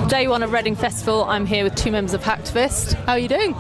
Day one of Reading Festival. I'm here with two members of Hacktivist. How are you doing?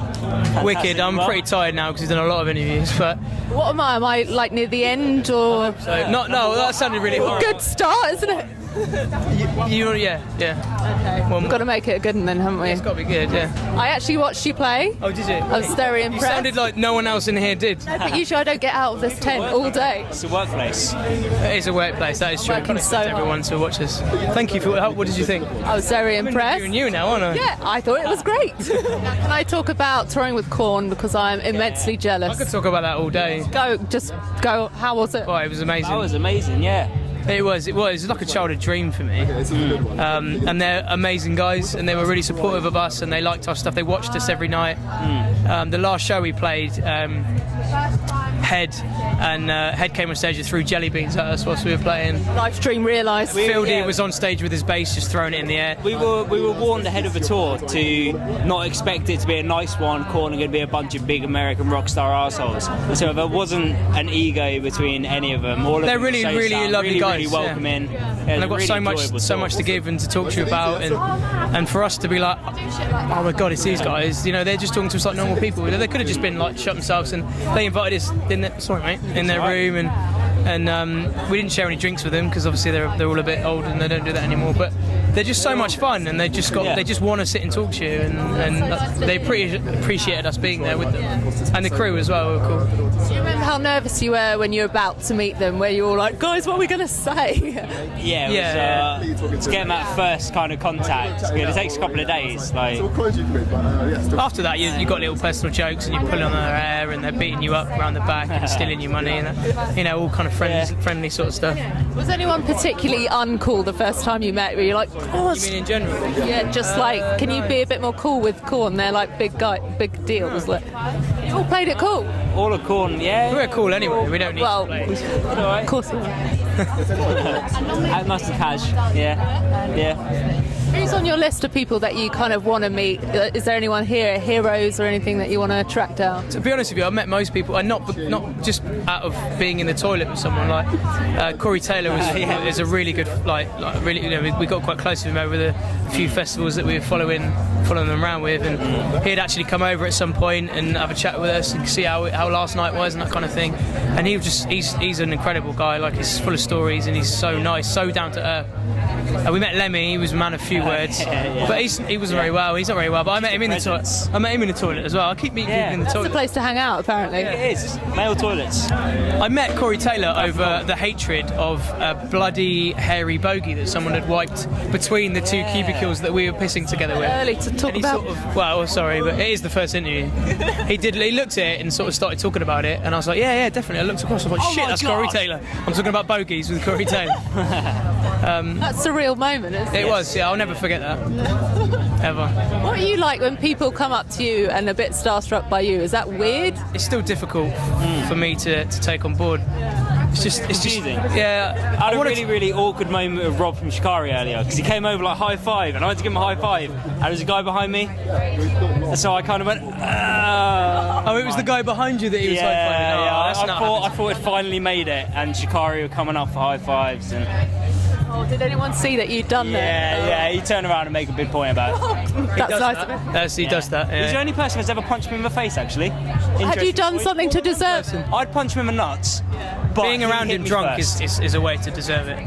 Wicked. I'm pretty tired now because we've done a lot of interviews. But what am I? Am I like near the end or? So, no, that sounded really horrible. Good start, isn't it? Yeah. Okay. We've got to make it a good one then, haven't we? It's got to be good. Yeah. I actually watched you play. Oh, did you? I was very You impressed. sounded like no one else in here did. No, but usually I don't get out of this tent all day. It's a workplace. It is a workplace. That is true. Working so hard. Everyone to watch us. Thank you for. What did you think? I was very impressed. I'm you now, aren't I? Yeah, I thought it was great. Now, can I talk about touring with Korn because I'm immensely jealous? I could talk about that all day. Go. How was it? Oh, it was amazing. That was amazing, yeah. It was like a childhood dream for me. And they're amazing guys, and they were really supportive of us, and they liked our stuff. They watched us every night. The last show we played, Head came on stage and threw jelly beans at us whilst we were playing. Live stream realised. Fieldy was on stage with his bass just throwing it in the air. We were warned ahead of the tour to not expect it to be a nice one, Korn are going to be a bunch of big American rock star arseholes. So there wasn't an ego between any of them. All of They're them really, really lovely guys. Really welcoming. Yeah. And they've got really so much to give and to talk to you about, and for us to be like, oh my god, it's these guys. You know, they're just talking to us like normal people. They could have just been like shut themselves, and they invited us in their room, and we didn't share any drinks with them because obviously they're all a bit old and they don't do that anymore. But they're just so much fun, and they just want to sit and talk to you, and they appreciated us being there with them, and the crew as well were cool. Do you remember how nervous you were when you were about to meet them, where you were all like, guys, what are we going to say? Yeah, it was to get them that first kind of contact. It takes a couple of days. Like after that, you got little personal jokes, and you're pulling on their hair, and they're beating you up around the back and stealing your money, and all kind of friendly sort of stuff. Was anyone particularly uncool the first time you met? Were you like, oh, you mean in general? Yeah, just like, can you be a bit more cool with Korn? They're like big deal, was it? You all played it cool. All of Korn, yeah. We're cool anyway. We don't need to play. Of course we are. Nice and cash, yeah. Who's on your list of people that you kind of want to meet? Is there anyone here, heroes or anything that you want to track down? To be honest with you, I've met most people, and not just out of being in the toilet with someone. Like Corey Taylor is a really good, really. You know, we got quite close with him over the few festivals that we were following them around with, and he'd actually come over at some point and have a chat with us and see how last night was and that kind of thing. And he's an incredible guy. Like, he's full of stories, and he's so nice, so down to earth. We met Lemmy. He was a man of few words, but he wasn't very well. He's not very well. But I met him in the toilet. As well. I keep meeting people in the toilet. That's the place to hang out, apparently. Yeah, it is. Male toilets. I met Corey Taylor over the hatred of a bloody hairy bogey that someone had wiped between the two cubicles that we were pissing together with. Early to talk about. Sorry, but it is the first interview. He looked at it and sort of started talking about it, and I was like, yeah, definitely. I looked across, I was like, shit, that's Corey Taylor. I'm talking about bogeys with Corey Taylor. That's a real moment, isn't it? It was, yeah. I'll never forget that. Ever. What are you like when people come up to you and a bit starstruck by you? Is that weird? It's still difficult for me to take on board. It's just yeah. I had a really, really awkward moment with Rob from Shikari earlier because he came over like high five, and I went to give him a high five, and there was a guy behind me, and so I kind of went. Oh, it was the guy behind you that he was high fiving. Yeah, I thought it finally made it, and Shikari were coming up for high fives, and. Oh, did anyone see that you'd done that? Yeah, he turned around and make a big point about it. That's nice of him. He does that. Yeah. He's the only person that's ever punched me in the face, actually. Have you done something to deserve it? I'd punch him in the nuts. But being around him drunk is a way to deserve it.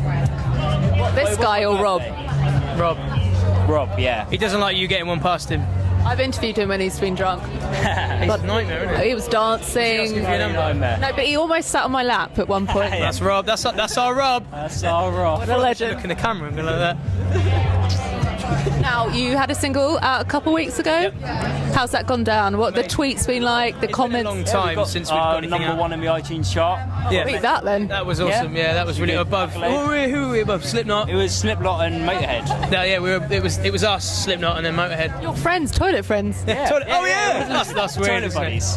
What, this guy or Rob? Rob, yeah. He doesn't like you getting one past him. I've interviewed him when he's been drunk. He's a nightmare, isn't he? He was dancing. No, but he almost sat on my lap at one point. That's Rob. That's our Rob. That's our Rob. What a legend. Look in the camera and go like that. Now, you had a single out a couple weeks ago. Yep. How's that gone down? What the tweets been like? The comments? Been a long time since we've got anything number one in the iTunes chart. Yeah. Beat that then. That was awesome. Yeah, that was really above. Who were we above? Slipknot. It was Slipknot and Motorhead. No, yeah, it was us, Slipknot, and then Motorhead. Your friends, toilet friends. Yeah. That's weird. Toilet buddies.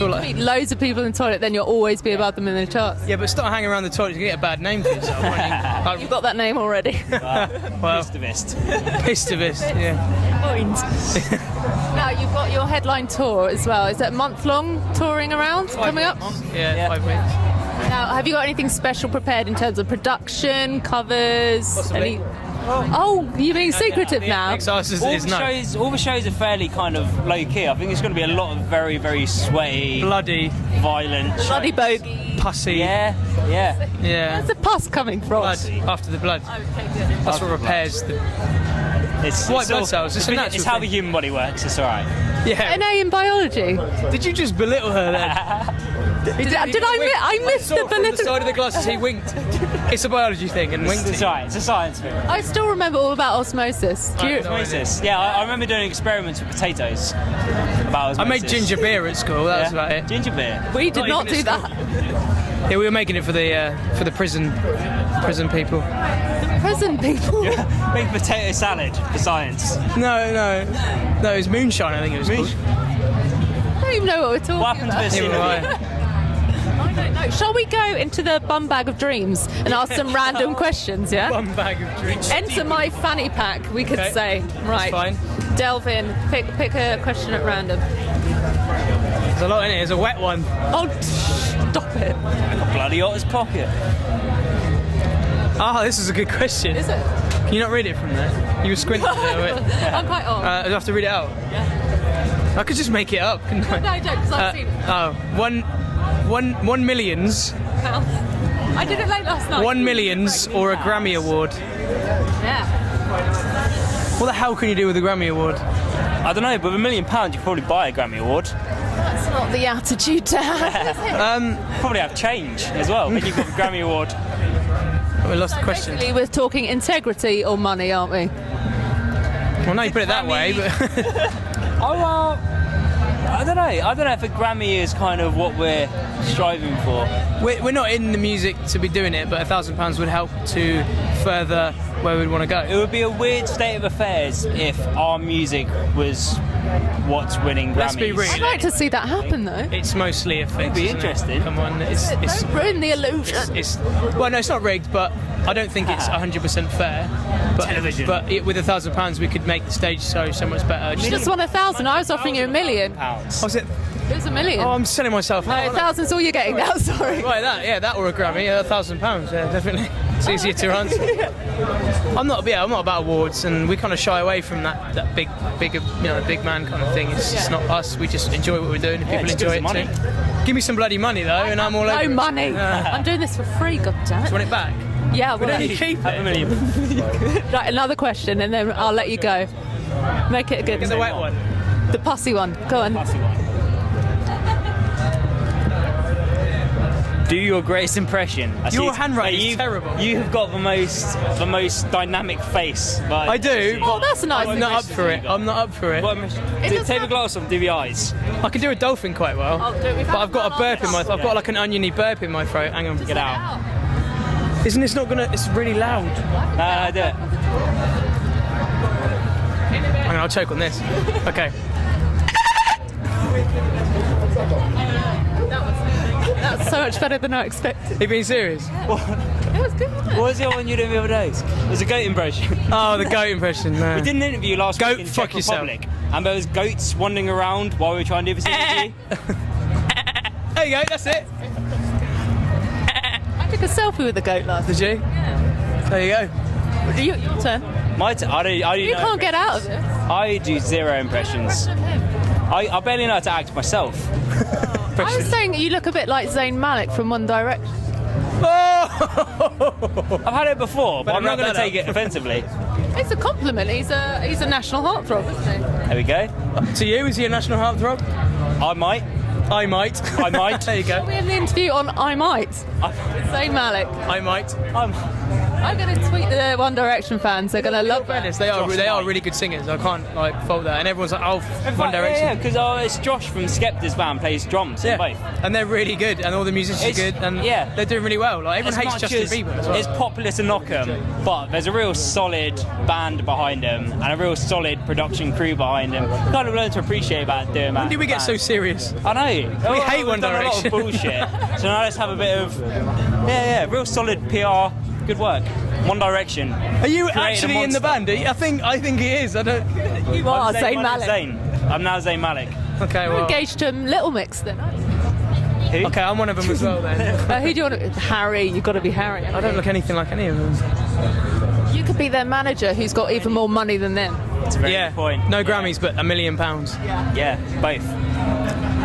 You meet loads of people in the toilet, then you'll always be above them in the charts. Yeah, but start hanging around the toilet, you get a bad name for yourself. You've got that name already. Hacktivist. Hacktivist, yeah. Now, you've got your headline tour as well. Is it a month-long touring around coming up? Yeah, 5 weeks. Now, have you got anything special prepared in terms of production, covers? Possibly. Oh, you're being secretive now. Next answer is no. All the shows are fairly kind of low key. I think it's going to be a lot of very, very sweaty, Bloody, violent, Bloody bogey. pussy. Yeah. Where's the pus coming from? Blood after the blood. Okay, good. That's what repairs the. It's White blood all- cells, it's a natural It's how the thing. human body works. It's all right. Yeah. NA in biology. Did you just belittle her then? Did I miss the From the belittle? side of the glasses, he winked. It's a biology thing, and winked. It's all right. It's a science thing. I still remember all about osmosis. Do you? Osmosis. Yeah, I remember doing experiments with potatoes about osmosis. I made ginger beer at school. That was about it. Ginger beer. We did not even do at that. Yeah, we were making it for the prison people. Prison people. Make potato salad for science. No, it was moonshine. I think it was called. I don't even know what we're talking What happened to about. the Neither do I. I don't know. Shall we go into the bum bag of dreams and ask some random questions? Yeah. One bag of drinks. Enter my fanny pack. We could Okay. say. Right. Fine. Delve in. Pick a question at random. There's a lot in it. There's a wet one. Oh, stop it. Bloody hot pocket. Ah, this is a good question. Is it? Can you not read it from there? You were squinting there. I'm quite old. I have to read it out. Yeah. I could just make it up, couldn't I? No, I don't, because I've seen it. 1 millions, I did it late last night. 1 millions, or a Grammy Award. Yeah. What the hell can you do with a Grammy Award? I don't know, but with £1 million, you could probably buy a Grammy Award. That's not the attitude to have, is it? Probably have change as well. When you've got a Grammy Award. We lost the question. Basically, we're talking integrity or money, aren't we? Well, now you put it that way, but I don't know. I don't know if a Grammy is kind of what we're striving for. we're not in the music to be doing it, but £1,000 would help to further where we'd want to It go. would be a weird state of affairs if our music was what's winning Grammys. Let's be real. I'd like to see that happen, though. It's mostly a fix. be isn't it? interesting. Come on, it's Don't ruin the illusion. well, no, it's not rigged, but I don't think it's 100% fair. But, Television. But with £1,000, we could make the stage show so much better. You just won 1,000. I was offering you £1 million. Pounds. Was it? It was $1 million. Oh, I'm selling myself. No, out, aren't I? 1,000's all you're getting now. Sorry. Right, that or a Grammy, £1,000. Yeah, definitely. It's easier to answer. I'm not about awards, and we kind of shy away from that big man kind of thing. It's just not us. We just enjoy what we're doing, and people just give enjoy us it money. too. Give me some bloody money though, and I'm all over. No it. money. I'm doing this for free, goddammit. Want it back? Yeah, We well, don't need to keep Have it. $1 million. right, another question, and then I'll let you go. Make it a good Get the wet one. The pussy one. Go on. Do your greatest impression. Your handwriting is terrible. You have got the most dynamic face. Like, I do. Oh, that's a nice. I'm not up for it. I'm not up for it. does Take the have- glass off, do the eyes. I can do a dolphin quite well, Oh, do it. We've but had I've got a one burp in my. I've got like an oniony burp in my throat. Hang on. Get out. Isn't this not gonna? It's really loud. No, do it. Hang on, I'll choke on this. Okay. That's so much better than I expected. Are you being serious? It was good, wasn't it? What was the other one you did the other day? It was a goat impression. Oh, the goat impression. No. We did an interview last Goat, week in fuck Czech yourself. Republic, and there was goats wandering around while we were trying to do this interview. There you go. That's it. I took a selfie with the goat last. Did you? There you go. Your turn. I do You no can't get out of impressions. this. I do zero impressions. I barely know how to act myself. I was saying you look a bit like Zayn Malik from One Direction. Oh! I've had it before, but Better I'm not wrap going to that take up. it offensively. It's a compliment. He's a national heartthrob, isn't he? There we go. To you, is he a national heartthrob? I might. I might. I might. There you go. We had an interview on I Might. Zayn Malik. I might. I'm going to tweet the One Direction fans. They're going to love that. Fairness, they are really good singers. I can't fault that. And everyone's like, oh, One Direction. Yeah, because it's Josh from Skepta's band plays drums in both. And they're really good, and all the musicians are good, and they're doing really well. Like everyone hates Justin Bieber as well. It's popular to knock them, but there's a real solid band behind them and a real solid production crew behind them. Kind of learn to appreciate about doing that. When did we get so serious? I know. We hate One We've done Direction. a lot of bullshit. So now let's have a bit of real solid PR. Good work. One Direction. Are you Created a actually in the monster. band? I think he is. I don't. You are I'm Zayn Malik. I'm now Zayn Malik. Okay, You're well. engaged to Little Mix then, aren't you? Who? Okay, I'm one of them as well then. Who do you want to... Harry, you've got to be Harry. I don't look anything like any of them. You could be their manager who's got even more money than them. That's a very good point. No Grammys, but £1 million. Yeah, both.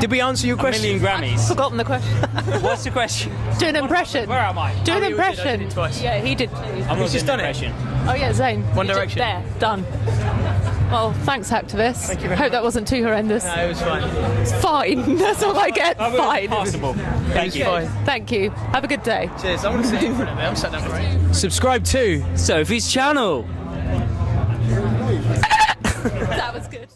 Did we answer your A question? million Grammys. Forgotten the question. What's the question? Do an impression. Where am I? Do an Oh, you did, I impression. did it twice. Yeah, he did. I'm not just doing done it. an impression. Oh yeah, Zane. One You did- Direction. There, done. Well, thanks, Hacktivist. Thank you very Hope much. that wasn't too horrendous. No, it was fine. It's fine. That's all I get. That was Fine. passable. Thank you. Fine. Thank you. Have a good day. Cheers. I'm going to sit in front of it. I'm sat down for it. Subscribe to Sophie's channel. That was good.